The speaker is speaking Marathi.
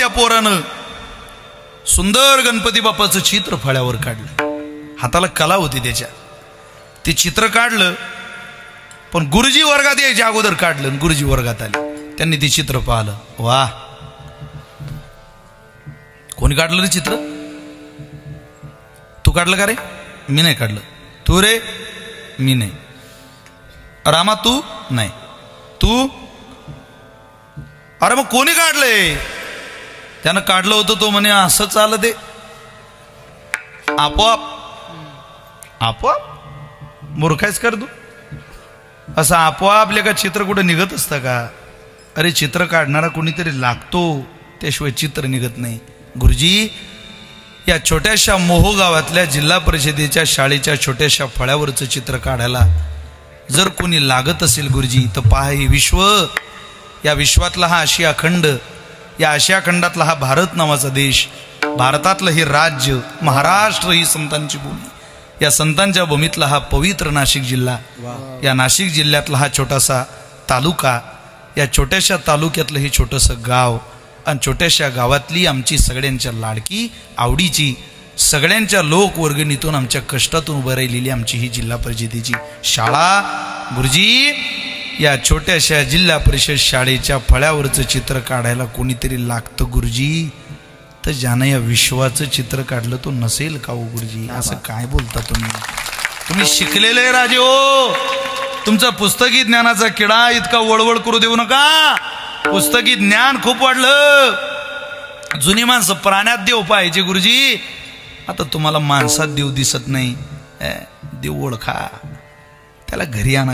त्या पोरानं सुंदर गणपती बाप्पाचं चित्र फळ्यावर काढलं. हाताला कला होती त्याच्या. ते चित्र काढलं, पण गुरुजी वर्गात यायच्या अगोदर काढलं. गुरुजी वर्गात आले, त्यांनी ते चित्र पाहिलं. वा, कोणी काढलं रे चित्र? तू काढलं का रे? मी नाही काढलं. तू रे? मी नाही. रामा तू नाही. तू? अरे मग कोणी काढलंय? त्यानं काढलं होतं. तो म्हणे असं चाललं ते आपोआप. आपोआप मूर्खायच कर तू. असं आपोआप लेखा चित्र कुठं निघत असतं का? अरे चित्र काढणारा कोणीतरी लागतो, त्याशिवाय चित्र निघत नाही. गुरुजी, या छोट्याशा मोहो गावातल्या जिल्हा परिषदेच्या शाळेच्या छोट्याशा फळ्यावरचं चित्र काढायला जर कोणी लागत असेल गुरुजी, तर पहा हे विश्व, या विश्वातला हा आशिया खंड, या आशिया खंडातला हा भारत नावाचा देश, भारतातलं हे राज्य, महाराष्ट्र ही संतांची भूमी, या संतांच्या भूमीतला हा पवित्र नाशिक जिल्हा, या नाशिक जिल्ह्यातला हा छोटासा तालुका, या छोट्याशा तालुक्यातलं हे छोटंसं गाव, आणि छोट्याशा गावातली आमची सगळ्यांच्या लाडकी आवडीची, सगळ्यांच्या लोकवर्गणीतून आमच्या कष्टातून उभं राहिलेली आमची ही जिल्हा परिषदेची शाळा. गुरुजी, या छोट्याशा जिल्हा परिषद शाळेच्या फळ्यावरचं चित्र काढायला कोणीतरी लागतं गुरुजी. तर ज्यानं या विश्वाचं चित्र काढलं तो नसेल का हो गुरुजी? असं काय बोलता तुम्ही? तुम्ही शिकलेले राजे हो. तुमचा पुस्तकी ज्ञानाचा किडा इतका वळवळ करू देऊ नका. पुस्तकी ज्ञान खूप वाढलं. जुनी माणसं प्राण्यात देव पाहायचे गुरुजी. आता तुम्हाला माणसात देव दिसत नाही. देव ओळखा, त्याला घरी आणा.